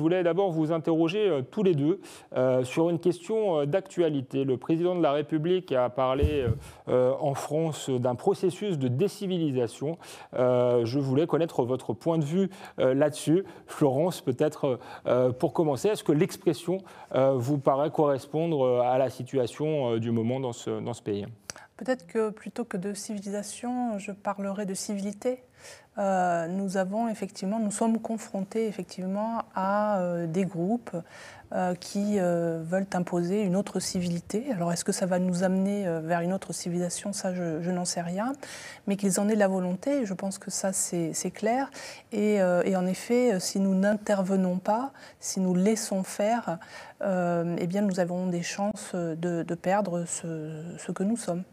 Je voulais d'abord vous interroger tous les deux sur une question d'actualité. Le président de la République a parlé en France d'un processus de décivilisation. Je voulais connaître votre point de vue là-dessus. Florence, peut-être pour commencer, est-ce que l'expression vous paraît correspondre à la situation du moment dans ce pays ? Peut-être que plutôt que de civilisation, je parlerai de civilité. Nous sommes confrontés effectivement à des groupes qui veulent imposer une autre civilité. Alors est-ce que ça va nous amener vers une autre civilisation ? Ça, je n'en sais rien. Mais qu'ils en aient la volonté, je pense que ça, c'est clair. Et en effet, si nous n'intervenons pas, si nous laissons faire, eh bien, nous avons des chances de perdre ce que nous sommes.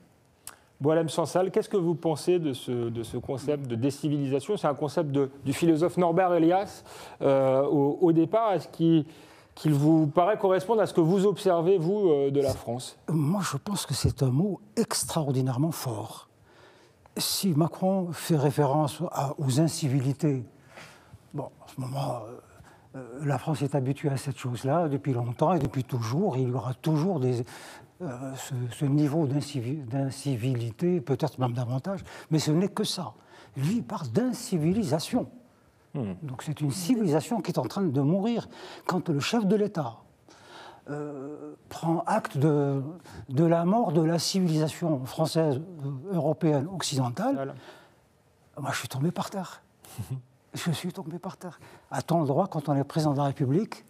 Boualem Sansal, qu'est-ce que vous pensez de ce concept de décivilisation ? C'est un concept du philosophe Norbert Elias au départ. Est-ce qu'il vous paraît correspondre à ce que vous observez, vous, de la France ? Moi, je pense que c'est un mot extraordinairement fort. Si Macron fait référence aux incivilités, bon, en ce moment, la France est habituée à cette chose-là depuis longtemps et depuis toujours. Il y aura toujours ce niveau d'incivilité, peut-être même davantage, mais ce n'est que ça. Lui, il parle d'incivilisation. Donc c'est une civilisation qui est en train de mourir. Quand le chef de l'État prend acte de la mort de la civilisation française, européenne, occidentale, moi je suis tombé par terre. Je suis tombé par terre. A-t-on le droit, quand on est président de la République,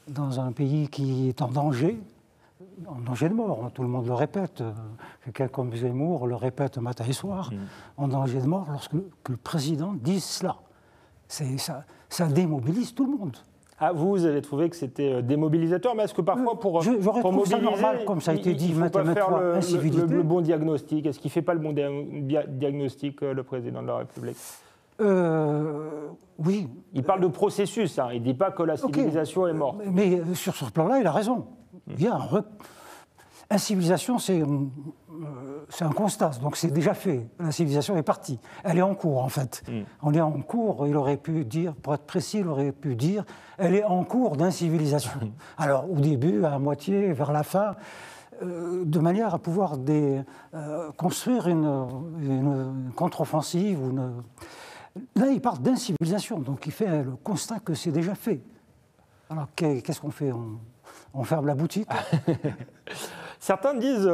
dans un pays qui est en danger de mort, tout le monde le répète, quelqu'un comme Zemmour le répète matin et soir, en danger de mort lorsque le président dit cela. Ça démobilise tout le monde. Ah, vous avez trouvé que c'était démobilisateur, mais est-ce que parfois pour mobiliser, ça normal, comme ça a été dit maintes fois, le bon diagnostic ? Est-ce qu'il ne fait pas le bon diagnostic, le président de la République ? Oui. Il parle de processus, hein. Il ne dit pas que la civilisation est morte. Mais sur ce plan-là, il a raison. Incivilisation, c'est un constat, donc c'est déjà fait. La civilisation est partie. Elle est en cours, en fait. On est en cours, il aurait pu dire, pour être précis, il aurait pu dire, elle est en cours d'incivilisation. Alors, au début, à moitié, vers la fin, de manière à pouvoir construire une contre-offensive. Là, il parle d'incivilisation, donc il fait le constat que c'est déjà fait. Alors, qu'est-ce qu'on fait ? On ferme la boutique. Certains disent,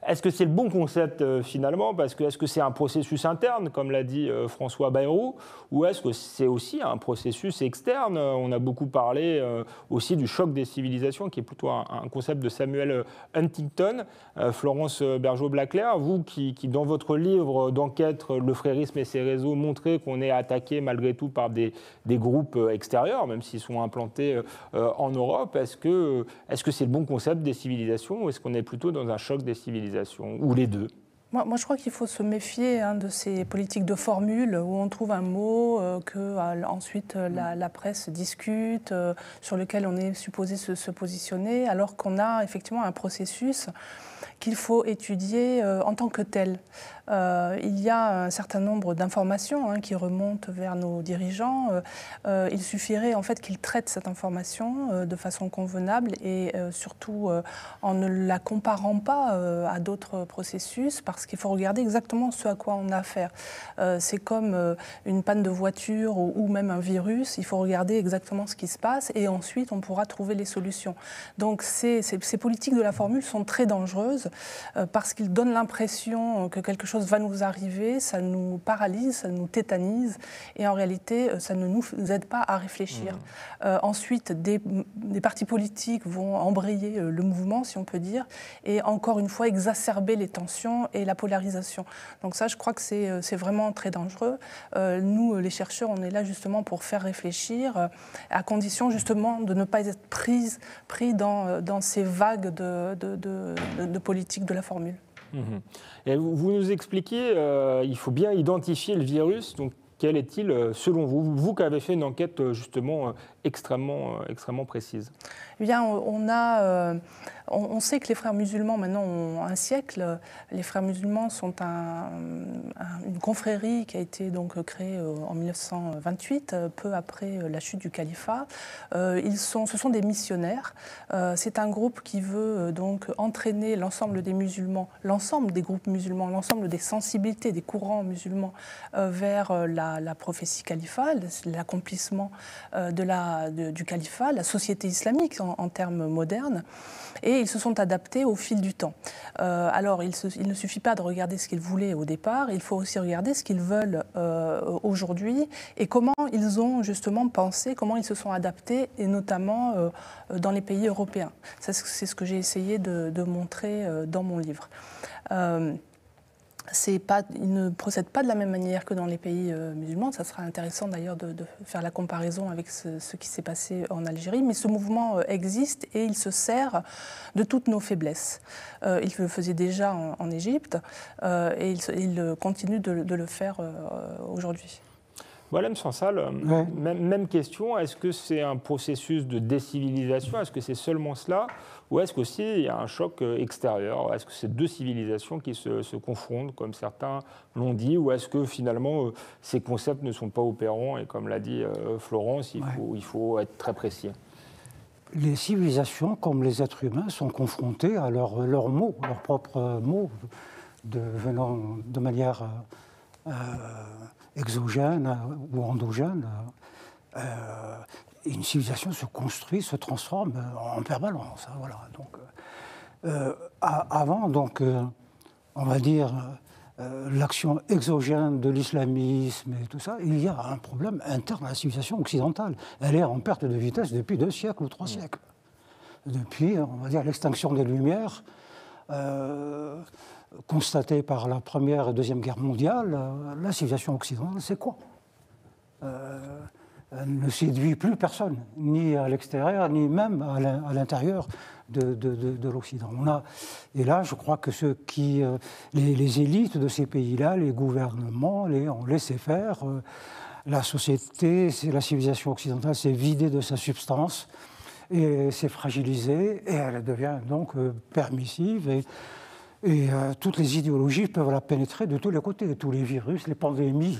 est-ce que c'est le bon concept finalement ? Parce que est-ce que c'est un processus interne, comme l'a dit François Bayrou, ou est-ce que c'est aussi un processus externe ? On a beaucoup parlé aussi du choc des civilisations, qui est plutôt un concept de Samuel Huntington. Florence Bergeau-Blaclair, vous qui, dans votre livre d'enquête, Le frérisme et ses réseaux, montrez qu'on est attaqué malgré tout par des groupes extérieurs, même s'ils sont implantés en Europe, est-ce que c'est le bon concept des civilisations, ou est-ce qu'on est plutôt dans un choc des civilisations ? Ou les deux. Moi, je crois qu'il faut se méfier de ces politiques de formules où on trouve un mot ensuite la presse discute, sur lequel on est supposé se positionner, alors qu'on a effectivement un processus qu'il faut étudier en tant que tel. Il y a un certain nombre d'informations qui remontent vers nos dirigeants. Il suffirait en fait qu'ils traitent cette information de façon convenable et surtout en ne la comparant pas à d'autres processus, parce qu'il faut regarder exactement ce à quoi on a affaire. C'est comme une panne de voiture ou même un virus, il faut regarder exactement ce qui se passe et ensuite on pourra trouver les solutions. Donc ces politiques de la formule sont très dangereuses parce qu'ils donnent l'impression que quelque chose va nous arriver, ça nous paralyse, ça nous tétanise et en réalité ça ne nous aide pas à réfléchir. Ensuite, des partis politiques vont embrayer le mouvement, si on peut dire, et encore une fois exacerber les tensions et la polarisation. Donc ça, je crois que c'est vraiment très dangereux. Nous, les chercheurs, on est là justement pour faire réfléchir, à condition justement de ne pas être pris dans ces vagues de politique de la formule. Et vous nous expliquez, il faut bien identifier le virus. Donc, quel est-il selon vous, vous qui avez fait une enquête justement extrêmement précise? Eh bien, on sait que les frères musulmans maintenant ont un siècle. Les frères musulmans sont une confrérie qui a été donc créée en 1928, peu après la chute du califat. Ce sont des missionnaires. C'est un groupe qui veut donc entraîner l'ensemble des musulmans, l'ensemble des groupes musulmans, l'ensemble des sensibilités, des courants musulmans vers la prophétie califale, l'accomplissement du califat, la société islamique en termes modernes. Et ils se sont adaptés au fil du temps. Alors, il ne suffit pas de regarder ce qu'ils voulaient au départ, il faut aussi regarder ce qu'ils veulent aujourd'hui et comment ils ont justement pensé, comment ils se sont adaptés, et notamment dans les pays européens. C'est ce que j'ai essayé de montrer dans mon livre. Ils ne procèdent pas de la même manière que dans les pays musulmans. Ça sera intéressant d'ailleurs de faire la comparaison avec ce qui s'est passé en Algérie. Mais ce mouvement existe et il se sert de toutes nos faiblesses. Il le faisait déjà en Égypte et il continue de le faire aujourd'hui. Voilà, M. Sansal, même question. Est-ce que c'est un processus de décivilisation? Est-ce que c'est seulement cela? Ou est-ce qu'aussi il y a un choc extérieur? Est-ce que c'est deux civilisations qui se confrontent, comme certains l'ont dit? Ou est-ce que finalement ces concepts ne sont pas opérants? Et comme l'a dit Florence, il faut être très précis. Les civilisations, comme les êtres humains, sont confrontés à leurs mots, leurs propres mots, venant de manière exogène ou endogène. Une civilisation se construit, se transforme en permanence. Voilà. Donc, avant, donc, on va dire, l'action exogène de l'islamisme et tout ça, il y a un problème interne à la civilisation occidentale. Elle est en perte de vitesse depuis 2 siècles ou 3 siècles. Depuis, on va dire, l'extinction des Lumières, constatée par la Première et Deuxième Guerre mondiale, la civilisation occidentale, c'est quoi? Elle ne séduit plus personne, ni à l'extérieur, ni même à l'intérieur de l'Occident. Et là, je crois que les élites de ces pays-là, les gouvernements, ont laissé faire. La société, la civilisation occidentale s'est vidée de sa substance et s'est fragilisée, et elle devient donc permissive. Et toutes les idéologies peuvent la pénétrer de tous les côtés, tous les virus, les pandémies.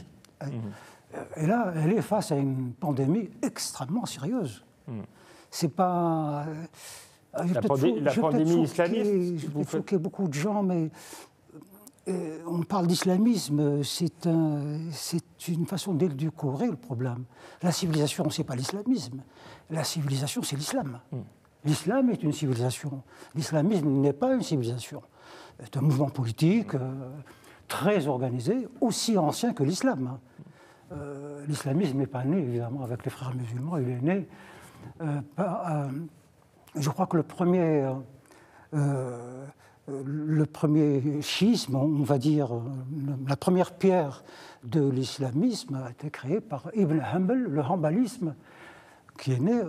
Et là, elle est face à une pandémie extrêmement sérieuse. C'est pas... La pandémie islamiste. Je vais choquer beaucoup de gens, mais on parle d'islamisme, c'est une façon d'édulcorer le problème. La civilisation, c'est pas l'islamisme. La civilisation, c'est l'islam. L'islam est une civilisation. L'islamisme n'est pas une civilisation. C'est un mouvement politique très organisé, aussi ancien que l'islam. L'islamisme n'est pas né, évidemment, avec les frères musulmans. Il est né je crois que le premier schisme, on va dire, la première pierre de l'islamisme a été créée par Ibn Hanbal, le hanbalisme, qui est né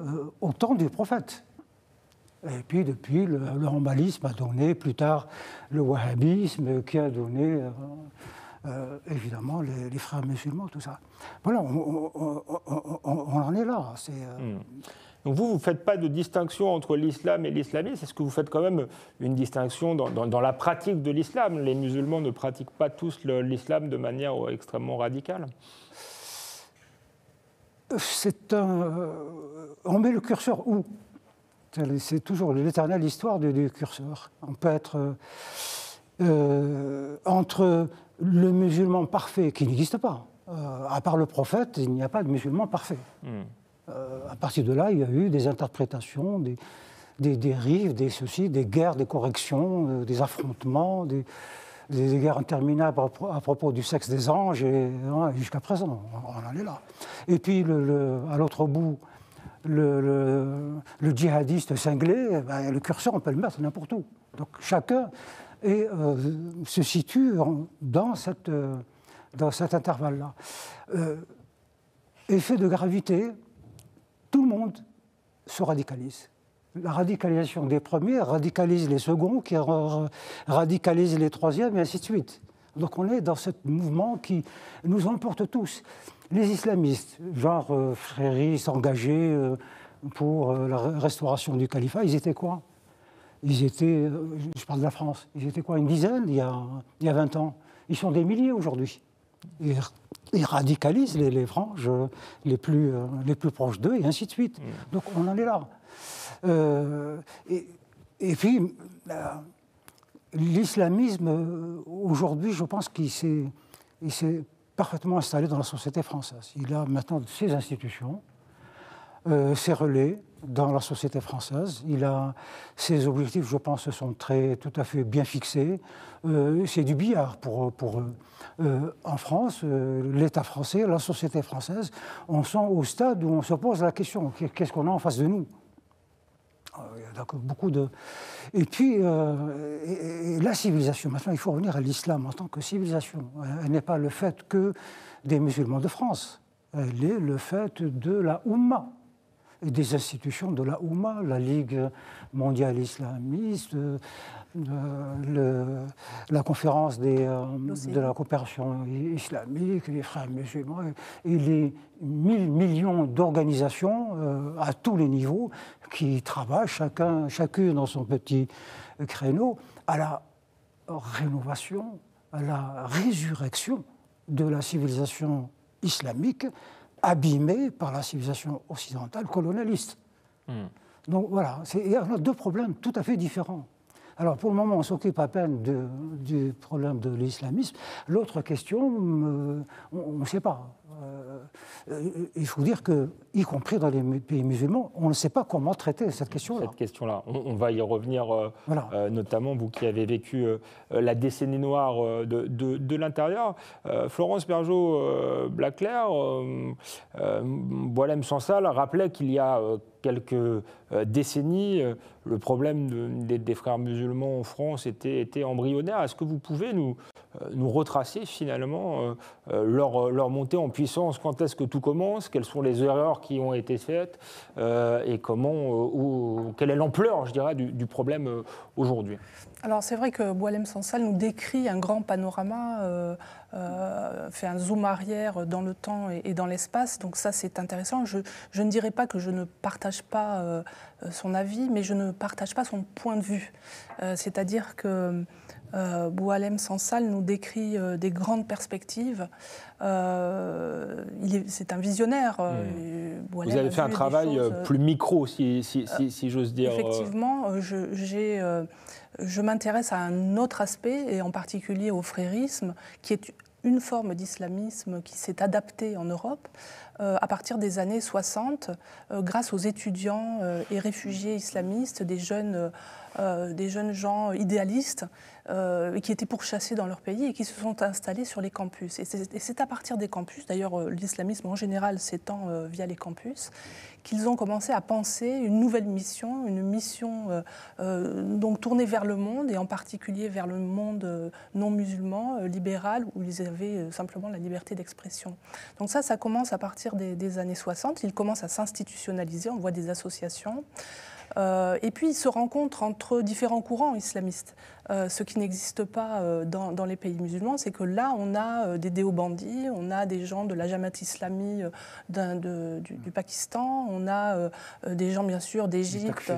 au temps du prophète. Et puis, depuis, le hanbalisme a donné plus tard le wahhabisme, qui a donné, évidemment, les frères musulmans, tout ça. Voilà, on en est là. Donc vous ne faites pas de distinction entre l'islam et l'islamisme. Est-ce que vous faites quand même une distinction dans la pratique de l'islam? Les musulmans ne pratiquent pas tous l'islam de manière extrêmement radicale. On met le curseur où? C'est toujours l'éternelle histoire du curseur. On peut être entre le musulman parfait, qui n'existe pas. À part le prophète, il n'y a pas de musulman parfait. À partir de là, il y a eu des interprétations, des dérives, des guerres, des corrections, des affrontements, des guerres interminables à propos du sexe des anges, et jusqu'à présent, on en est là. Et puis, à l'autre bout, le djihadiste cinglé, le curseur, on peut le mettre n'importe où. Donc chacun se situe dans cet intervalle-là. Effet de gravité, tout le monde se radicalise. La radicalisation des premiers radicalise les seconds, qui radicalisent les troisièmes, et ainsi de suite. Donc on est dans ce mouvement qui nous emporte tous. Les islamistes, genre fréristes, engagés pour la restauration du califat, ils étaient quoi? Ils étaient, je parle de la France, ils étaient quoi, une dizaine il y a 20 ans? Ils sont des milliers aujourd'hui. Ils radicalisent les franges les plus proches d'eux, et ainsi de suite. Donc on en est là. Et puis, l'islamisme, aujourd'hui, je pense qu'il s'est parfaitement installé dans la société française. Il a maintenant ses institutions, ses relais dans la société française. Il a ses objectifs, je pense, sont tout à fait bien fixés. C'est du billard pour eux. En France, l'État français, la société française, on sent au stade où on se pose la question, qu'est-ce qu'on a en face de nous? Il y a beaucoup de... Et puis, et la civilisation, maintenant il faut revenir à l'islam en tant que civilisation. Elle n'est pas le fait que des musulmans de France, elle est le fait de la Oumma et des institutions de la Oumma, la Ligue mondiale islamiste, la conférence de la coopération islamique, les frères musulmans, et les 1000 millions d'organisations à tous les niveaux qui travaillent chacune dans son petit créneau à la rénovation, à la résurrection de la civilisation islamique abîmée par la civilisation occidentale colonialiste. Donc voilà, il y a deux problèmes tout à fait différents. Alors pour le moment, on s'occupe à peine du problème de l'islamisme. L'autre question, on ne sait pas. Il faut dire que, y compris dans les pays musulmans, on ne sait pas comment traiter cette question-là. Cette question-là, on va y revenir, voilà. Notamment vous qui avez vécu la décennie noire de l'intérieur. Florence Bergeau-Blaclair, Boualem Sansal rappelait qu'il y a quelques décennies, le problème des frères musulmans en France était embryonnaire. Est-ce que vous pouvez nous retracer finalement leur montée en puissance? Quand est-ce que tout commence? Quelles sont les erreurs qui ont été faites? Et quelle est l'ampleur, je dirais, du problème aujourd'hui? Alors c'est vrai que Boualem Sansal nous décrit un grand panorama, fait un zoom arrière dans le temps et dans l'espace, donc ça c'est intéressant. Je ne dirais pas que je ne partage pas son avis, mais je ne partage pas son point de vue. C'est-à-dire que Boualem Sansal nous décrit des grandes perspectives. C'est un visionnaire. Vous avez fait un travail plus micro, si j'ose dire. Effectivement, je m'intéresse à un autre aspect, et en particulier au frérisme, qui est une forme d'islamisme qui s'est adaptée en Europe à partir des années 60, grâce aux étudiants et réfugiés islamistes, des jeunes gens idéalistes qui étaient pourchassés dans leur pays et qui se sont installés sur les campus. Et c'est à partir des campus, d'ailleurs l'islamisme en général s'étend via les campus, qu'ils ont commencé à penser une nouvelle mission, donc tournée vers le monde, et en particulier vers le monde non musulman, libéral, où ils avaient simplement la liberté d'expression. Donc ça commence à partir des années 60, ils commencent à s'institutionnaliser, on voit des associations. Et puis, ils se rencontrent entre différents courants islamistes. Ce qui n'existe pas dans les pays musulmans, c'est que là, on a des déobandis, on a des gens de la Jamaat Islami du Pakistan, on a des gens, bien sûr, d'Égypte.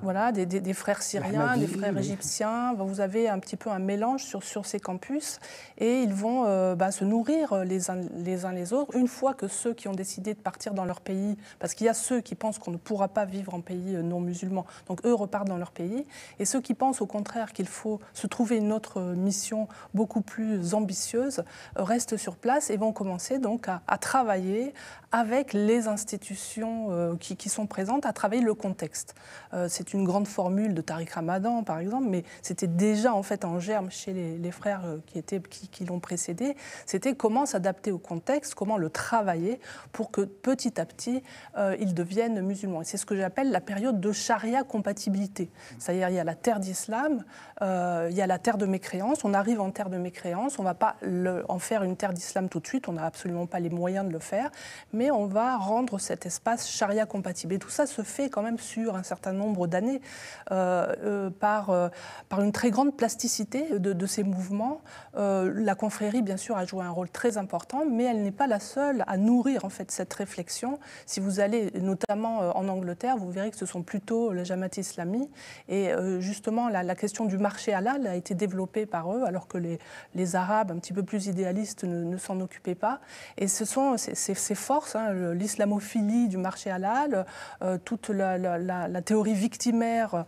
Voilà, des frères syriens, des frères égyptiens. Vous avez un petit peu un mélange sur ces campus, et ils vont se nourrir les uns les autres. Une fois que ceux qui ont décidé de partir dans leur pays, parce qu'il y a ceux qui pensent qu'on ne pourra pas vivre en pays non musulman, donc eux repartent dans leur pays, et ceux qui pensent au contraire qu'il faut se trouver une autre mission beaucoup plus ambitieuse restent sur place et vont commencer donc à travailler avec les institutions qui sont présentes, à travailler le contexte. C'est une grande formule de Tariq Ramadan, par exemple, mais c'était déjà en fait en germe chez les frères qui l'ont précédé. C'était comment s'adapter au contexte, comment le travailler pour que petit à petit ils deviennent musulmans. Et c'est ce que j'appelle la période de charia compatibilité. C'est-à-dire il y a la terre d'islam, il y a la terre de mécréance, on arrive en terre de mécréance, on ne va pas en faire une terre d'islam tout de suite, on n'a absolument pas les moyens de le faire, mais on va rendre cet espace charia compatible. Et tout ça se fait quand même sur un certain nombre d'années par une très grande plasticité de ces mouvements. La confrérie, bien sûr, a joué un rôle très important, mais elle n'est pas la seule à nourrir en fait cette réflexion. Si vous allez notamment en Angleterre, vous verrez que ce sont plutôt le Jamaat Islami, et justement la question du marché halal a été développée par eux, alors que les Arabes, un petit peu plus idéalistes, ne s'en occupaient pas. Et ce sont ces forces, hein, l'islamophilie du marché halal, toute la théorie victimaire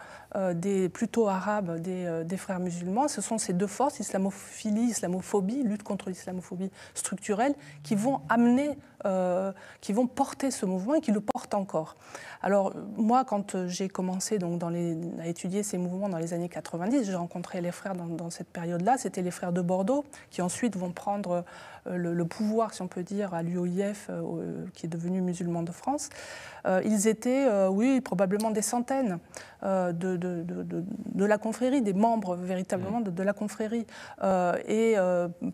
plutôt arabe des frères musulmans, ce sont ces deux forces, islamophilie, islamophobie, lutte contre l'islamophobie structurelle, qui vont qui vont porter ce mouvement et qui le portent encore. Alors moi, quand j'ai commencé à étudier ces mouvements dans les années 90, j'ai rencontré les frères dans cette période-là, c'était les frères de Bordeaux, qui ensuite vont prendre le pouvoir, si on peut dire, à l'UOIF, qui est devenu Musulmans de France. Ils étaient, oui, probablement des centaines de la confrérie, des membres véritablement de la confrérie. Et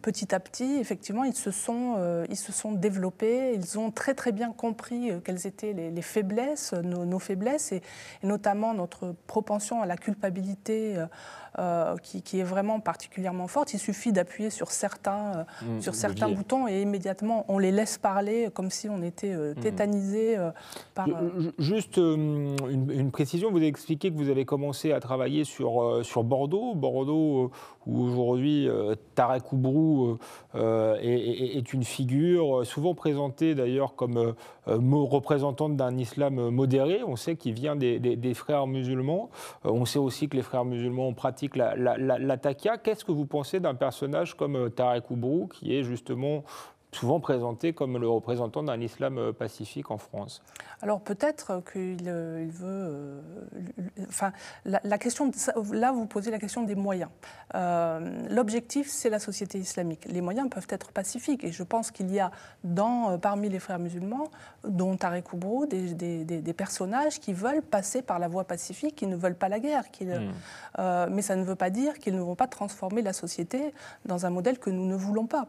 petit à petit, effectivement, ils se sont développés, ils ont très très bien compris quelles étaient les faiblesses, nos faiblesses, et notamment notre propension à la culpabilité qui est vraiment particulièrement forte. Il suffit d'appuyer sur certains boutons et immédiatement on les laisse parler comme si on était tétanisé par... Juste une précision, vous avez expliqué que vous avez commencé à travailler sur Bordeaux. Bordeaux, où aujourd'hui Tarek Oubrou est une figure souvent présentée d'ailleurs comme représentante d'un islam modéré. On sait qu'il vient des frères musulmans. On sait aussi que les frères musulmans pratiquent la taqiyya. Qu'est-ce que vous pensez d'un personnage comme Tarek Oubrou, qui est justement souvent présenté comme le représentant d'un islam pacifique en France? Alors peut-être qu'il veut... enfin, la question, là vous posez la question des moyens. L'objectif, c'est la société islamique. Les moyens peuvent être pacifiques, et je pense qu'il y a parmi les frères musulmans, dont Tarek Oubrou, des personnages qui veulent passer par la voie pacifique, qui ne veulent pas la guerre. Mais ça ne veut pas dire qu'ils ne vont pas transformer la société dans un modèle que nous ne voulons pas.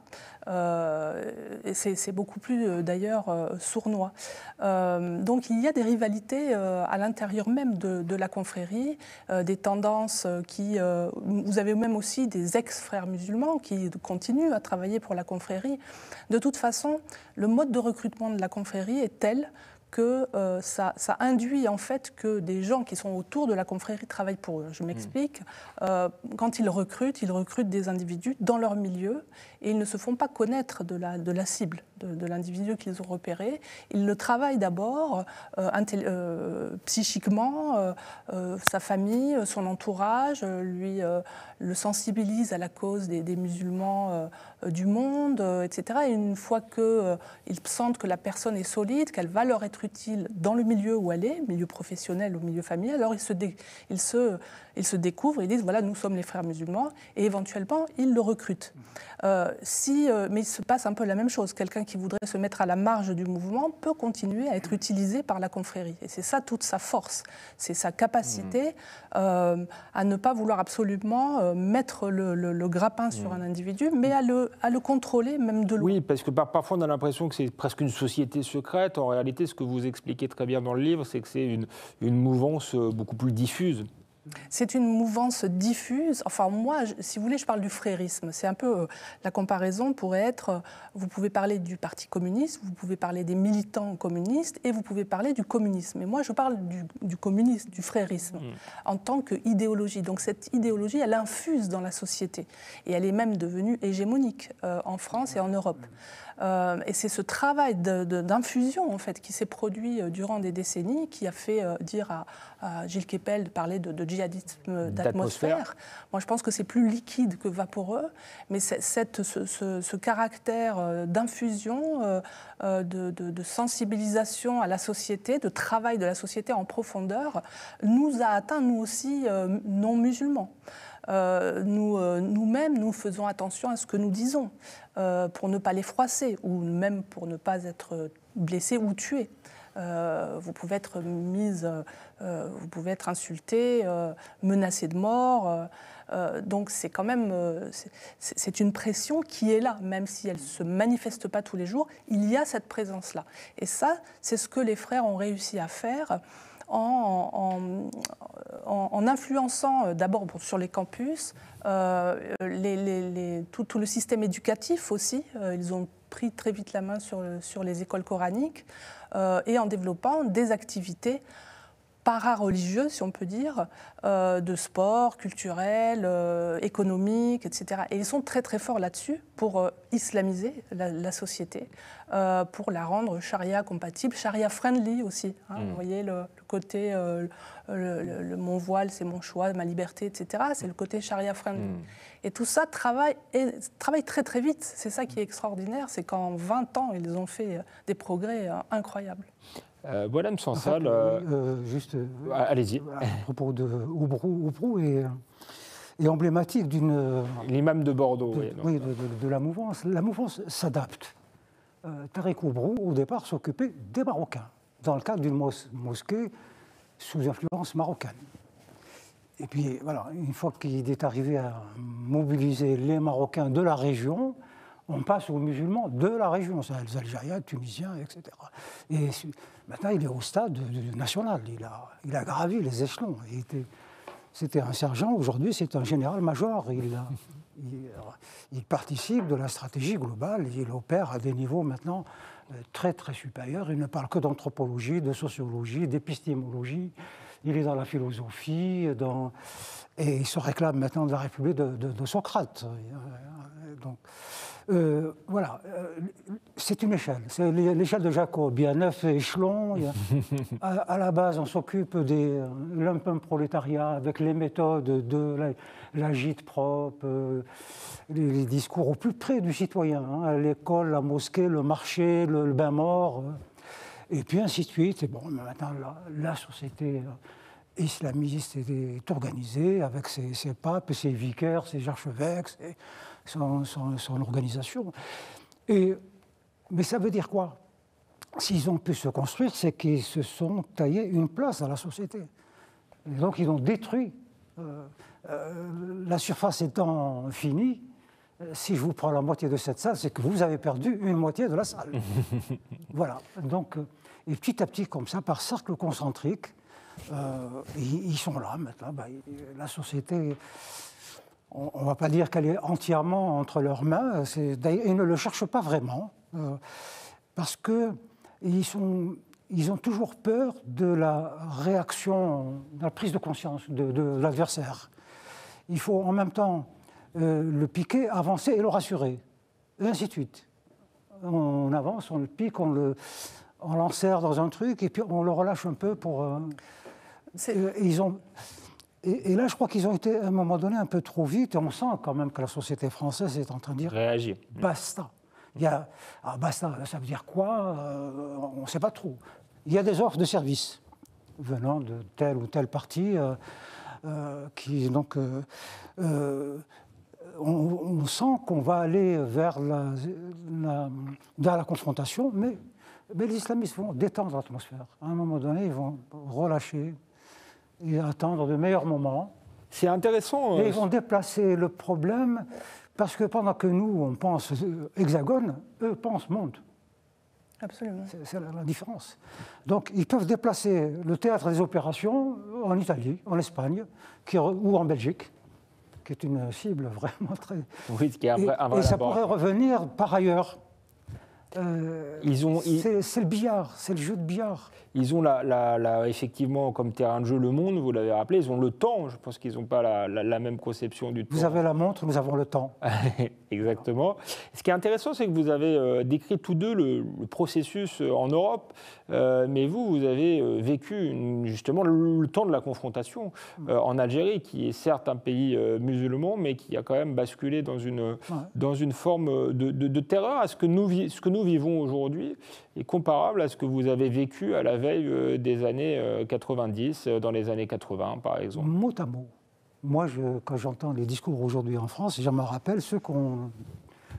C'est beaucoup plus d'ailleurs sournois. Donc il y a des rivalités à l'intérieur même de la confrérie, des tendances vous avez même aussi des ex-frères musulmans qui continuent à travailler pour la confrérie. De toute façon, le mode de recrutement de la confrérie est tel que ça induit en fait que des gens qui sont autour de la confrérie travaillent pour eux. Je m'explique. Quand ils recrutent des individus dans leur milieu, et ils ne se font pas connaître de la cible, de l'individu qu'ils ont repéré. Ils le travaillent d'abord psychiquement, sa famille, son entourage, le sensibilise à la cause des musulmans du monde, etc. Et une fois qu'ils sentent que la personne est solide, qu'elle va leur être utile dans le milieu où elle est, milieu professionnel ou milieu familial, alors ils se découvrent, ils disent voilà, nous sommes les frères musulmans, et éventuellement ils le recrutent. Mais il se passe un peu la même chose. Quelqu'un qui voudrait se mettre à la marge du mouvement peut continuer à être utilisé par la confrérie. Et c'est ça toute sa force, c'est sa capacité à ne pas vouloir absolument mettre le grappin sur un individu, mais à le contrôler même de loin. Oui, parce que parfois on a l'impression que c'est presque une société secrète. En réalité, ce que vous expliquez très bien dans le livre, c'est que c'est une mouvance beaucoup plus diffuse. C'est une mouvance diffuse. Enfin, moi, si vous voulez, je parle du frérisme. C'est un peu la comparaison pourrait être, vous pouvez parler du Parti communiste, vous pouvez parler des militants communistes et vous pouvez parler du communisme. Et moi, je parle du communisme, du frérisme, en tant qu'idéologie. Donc cette idéologie, elle infuse dans la société. Et elle est même devenue hégémonique en France et en Europe. Et c'est ce travail d'infusion en fait, qui s'est produit durant des décennies, qui a fait dire à Gilles Kepel de parler de djihadisme d'atmosphère. Moi, je pense que c'est plus liquide que vaporeux, mais ce caractère d'infusion, de sensibilisation à la société, de travail de la société en profondeur, nous a atteint, nous aussi, non musulmans. Nous-mêmes, nous faisons attention à ce que nous disons pour ne pas les froisser ou même pour ne pas être blessés ou tués. vous pouvez être vous pouvez être insulté, menacé de mort. Donc c'est quand même c'est une pression qui est là, même si elle ne se manifeste pas tous les jours, il y a cette présence-là. Et ça, c'est ce que les frères ont réussi à faire en influençant d'abord sur les campus, tout le système éducatif aussi. Ils ont pris très vite la main sur les écoles coraniques et en développant des activités para-religieux, si on peut dire, de sport, culturel, économique, etc. Et ils sont très très forts là-dessus pour islamiser la société, pour la rendre charia compatible, charia friendly aussi. Vous voyez le côté, mon voile c'est mon choix, ma liberté, etc. C'est le côté charia friendly. Et tout ça travaille très très vite. C'est ça qui est extraordinaire, c'est qu'en 20 ans, ils ont fait des progrès incroyables. Voilà, M. Sansal. Juste, allez-y. À propos de Oubrou est emblématique d'une. L'imam de Bordeaux. De la mouvance. La mouvance s'adapte. Tariq Oubrou, au départ, s'occupait des Marocains, dans le cadre d'une mosquée sous influence marocaine. Et puis, voilà, une fois qu'il est arrivé à mobiliser les Marocains de la région, on passe aux musulmans de la région, les Algériens, les Tunisiens, etc. Et maintenant, il est au stade national. Il a gravi les échelons. C'était un sergent, aujourd'hui, c'est un général-major. Il participe de la stratégie globale. Il opère à des niveaux maintenant très, très supérieurs. Il ne parle que d'anthropologie, de sociologie, d'épistémologie. Il est dans la philosophie, et il se réclame maintenant de la République de Socrate. Donc, voilà, c'est une échelle. C'est l'échelle de Jacob. Il y a 9 échelons. À la base, on s'occupe de l'umpenprolétariat avec les méthodes de l'agite-propre, les discours au plus près du citoyen. L'école, la mosquée, le marché, le bain-mort, et puis ainsi de suite. Et bon, maintenant, la société islamiste est organisée avec ses papes, ses vicaires, ses archevêques, son organisation. Mais ça veut dire quoi? S'ils ont pu se construire, c'est qu'ils se sont taillés une place dans la société. Et donc ils ont détruit. La surface étant finie, si je vous prends la moitié de cette salle, c'est que vous avez perdu une moitié de la salle. Voilà. Donc, et petit à petit, comme ça, par cercle concentrique, ils sont là maintenant. La société... On ne va pas dire qu'elle est entièrement entre leurs mains. Ils ne le cherchent pas vraiment, parce qu'ils ont toujours peur de la réaction, de la prise de conscience de l'adversaire. Il faut en même temps le piquer, avancer et le rassurer, et ainsi de suite. On avance, on le pique, on l'enserre dans un truc, et puis on le relâche un peu pour... Et là, je crois qu'ils ont été, à un moment donné, un peu trop vite. Et on sent quand même que la société française est en train de dire... Réagir. Basta. Basta, ça veut dire quoi? On ne sait pas trop. Il y a des offres de services venant de tel ou tel parti qui, donc... on sent qu'on va aller vers la confrontation, mais les islamistes vont détendre l'atmosphère. À un moment donné, ils vont relâcher et attendre de meilleurs moments. C'est intéressant. Et ils vont déplacer le problème, parce que pendant que nous, on pense hexagone, eux pensent monde. Absolument. C'est la différence. Donc, ils peuvent déplacer le théâtre des opérations en Italie, en Espagne, ou en Belgique, qui est une cible vraiment très... Oui, qui est un vrai et ça pourrait revenir par ailleurs. C'est le billard, c'est le jeu de billard. Ils ont effectivement comme terrain de jeu le monde, vous l'avez rappelé, ils ont le temps, je pense qu'ils n'ont pas la même conception du temps. Vous avez la montre, nous avons le temps. Exactement. Ce qui est intéressant, c'est que vous avez décrit tous deux le processus en Europe, mais vous avez vécu justement le temps de la confrontation en Algérie, qui est certes un pays musulman, mais qui a quand même basculé dans une forme de terreur. Ce que nous vivons aujourd'hui est comparable à ce que vous avez vécu à la veille des années 90, dans les années 80 par exemple. Mot à mot. Moi, quand j'entends les discours aujourd'hui en France, je me rappelle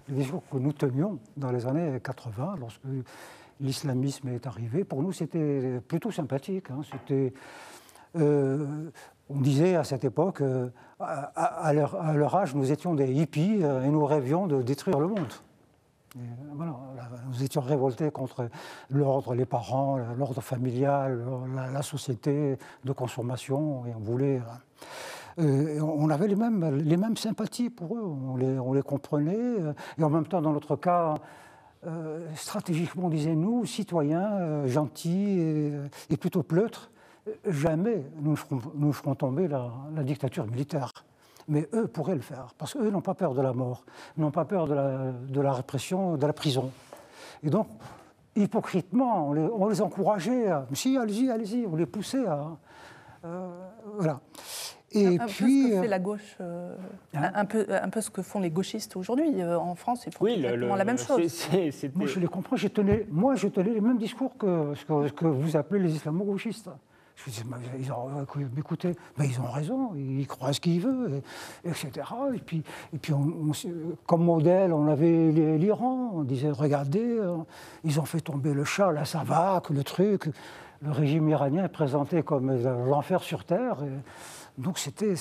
les discours que nous tenions dans les années 80, lorsqu'il l'islamisme est arrivé, pour nous, c'était plutôt sympathique. Hein. On disait à cette époque, à leur âge, nous étions des hippies et nous rêvions de détruire le monde. Et voilà, nous étions révoltés contre l'ordre, les parents, l'ordre familial, la société de consommation, et on voulait... on avait les mêmes sympathies pour eux, on les comprenait, et en même temps, dans notre cas, stratégiquement, on disait, nous, citoyens, gentils et plutôt pleutres, jamais nous ne ferons tomber la dictature militaire. Mais eux pourraient le faire, parce qu'eux n'ont pas peur de la mort, n'ont pas peur de la répression, de la prison. Et donc, hypocritement, on les encourageait à « si, allez-y », on les poussait à... voilà. Et puis, peu ce que fait la gauche, un peu ce que font les gauchistes aujourd'hui. En France, ils font exactement la même chose. Moi, je les comprends. Je tenais les mêmes discours que ce que vous appelez les islamo-gauchistes. Je disais, écoutez, ils ont raison, ils croient à ce qu'ils veulent, etc. Et puis comme modèle, on avait l'Iran. On disait, regardez, ils ont fait tomber le Shah, la Savak, le truc. Le régime iranien est présenté comme l'enfer sur Terre. Donc c'était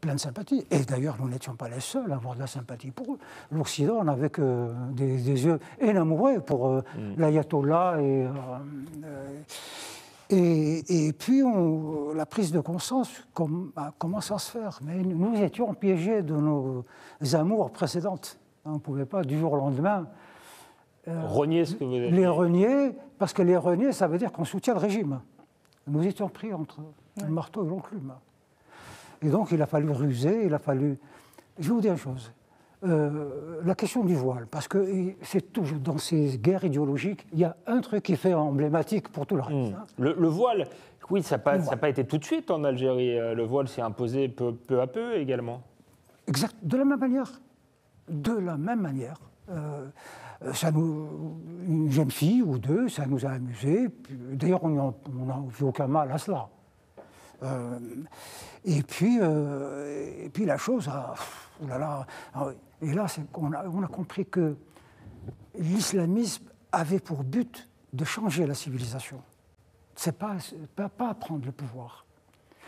plein de sympathie. Et d'ailleurs, nous n'étions pas les seuls à avoir de la sympathie pour eux. L'Occident n'avait que des yeux énamourés pour l'ayatollah. Et puis, la prise de conscience a commencé à se faire. Mais nous étions piégés de nos amours précédentes. On ne pouvait pas, du jour au lendemain, renier ce que vous avez les renier, parce que les renier, ça veut dire qu'on soutient le régime. Nous étions pris entre le marteau et l'enclume. Et donc, il a fallu ruser, il a fallu... Je vais vous dire une chose. La question du voile, parce que c'est toujours dans ces guerres idéologiques, il y a un truc qui fait emblématique pour tout le reste. Hein. Le voile, oui, ça n'a pas été tout de suite en Algérie. Le voile s'est imposé peu à peu également. Exact, de la même manière. De la même manière. Une jeune fille ou deux, ça nous a amusés. D'ailleurs, on n'a vu aucun mal à cela. Et puis la chose a... Oh là là, et là, on a compris que l'islamisme avait pour but de changer la civilisation. C'est pas prendre le pouvoir.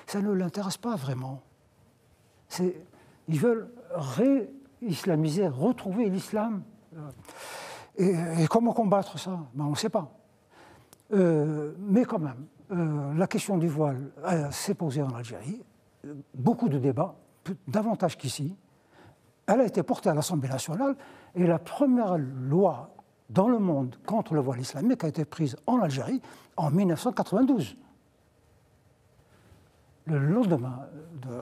Ça ne l'intéresse pas vraiment. Ils veulent réislamiser, retrouver l'islam. Et comment combattre ça? On ne sait pas. Mais quand même, la question du voile s'est posée en Algérie. Beaucoup de débats, davantage qu'ici. Elle a été portée à l'Assemblée nationale et la première loi dans le monde contre le voile islamique a été prise en Algérie en 1992. Le lendemain,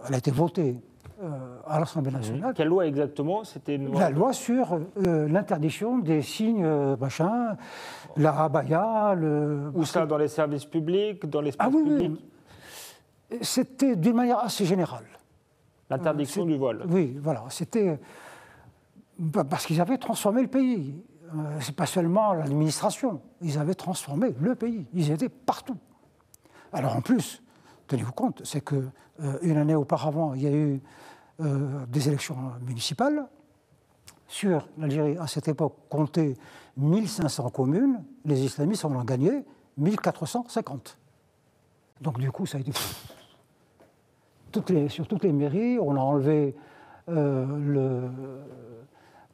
elle a été votée à l'Assemblée nationale. Quelle loi exactement? C'était une loi... La loi sur l'interdiction des signes, la abaya, Où ça, dans les services publics, dans l'espace public? Oui. C'était d'une manière assez générale. L'interdiction du voile. Oui, voilà. C'était parce qu'ils avaient transformé le pays. C'est pas seulement l'administration. Ils avaient transformé le pays. Ils étaient partout. Alors en plus, tenez-vous compte, c'est qu'une année auparavant, il y a eu des élections municipales. Sur l'Algérie, à cette époque, comptait 1500 communes. Les islamistes en ont gagné 1450. Donc du coup, ça a été... sur toutes les mairies, on a enlevé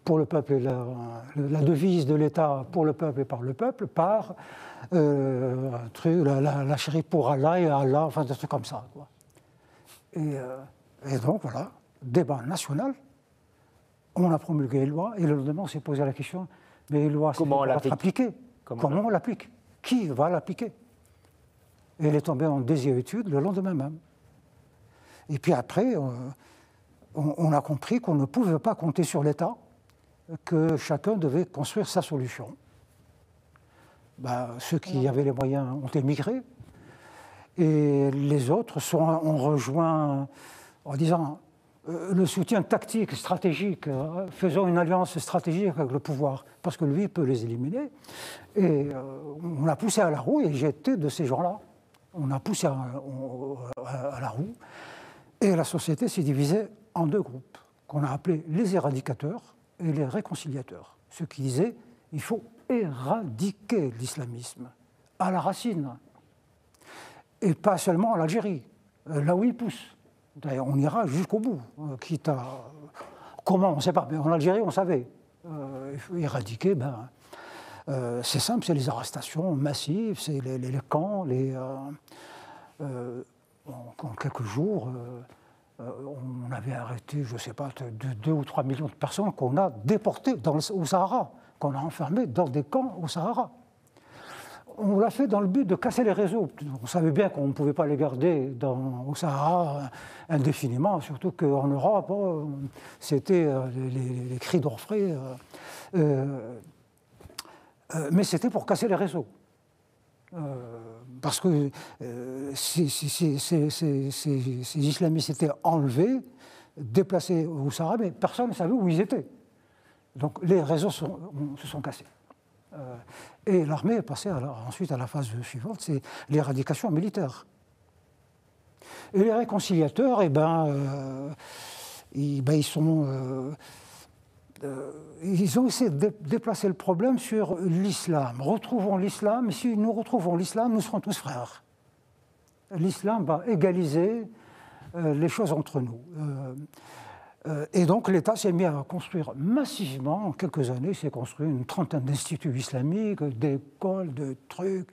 pour le peuple et la devise de l'État pour le peuple et par le peuple, par la chérie pour Allah et Allah, enfin des trucs comme ça. Quoi. Et donc voilà, débat national, on a promulgué les lois et le lendemain on s'est posé la question, mais les lois, comment on être appliquées. Comment on l'applique? Qui va l'appliquer? Et elle est tombée en désuétude le lendemain même. Et puis après, on a compris qu'on ne pouvait pas compter sur l'État, que chacun devait construire sa solution. Ceux qui avaient les moyens ont émigré, et les autres ont rejoint en disant le soutien tactique, stratégique, faisons une alliance stratégique avec le pouvoir, parce que lui peut les éliminer. Et on a poussé à la roue, et j'étais de ces gens-là. On a poussé à la roue. Et la société s'est divisée en deux groupes, qu'on a appelés les éradicateurs et les réconciliateurs. Ceux qui disaient il faut éradiquer l'islamisme à la racine. Et pas seulement en Algérie, là où il pousse. D'ailleurs, on ira jusqu'au bout, quitte à... Comment, on ne sait pas, mais en Algérie, on savait. Il faut éradiquer, c'est simple, c'est les arrestations massives, c'est les camps, en quelques jours, on avait arrêté, je ne sais pas, 2 ou 3 millions de personnes qu'on a déportées au Sahara, qu'on a enfermées dans des camps au Sahara. On l'a fait dans le but de casser les réseaux. On savait bien qu'on ne pouvait pas les garder au Sahara indéfiniment, surtout qu'en Europe, c'était les cris d'orfraie. Mais c'était pour casser les réseaux. Parce que ces islamistes étaient enlevés, déplacés au Sahara, mais personne ne savait où ils étaient. Donc les réseaux se sont cassés. Et l'armée est passée ensuite à la phase suivante, c'est l'éradication militaire. Et les réconciliateurs, ils ont essayé de déplacer le problème sur l'islam. Retrouvons l'islam, et si nous retrouvons l'islam, nous serons tous frères. L'islam va égaliser les choses entre nous. Et donc l'État s'est mis à construire massivement, en quelques années, il s'est construit une trentaine d'instituts islamiques, d'écoles, de trucs,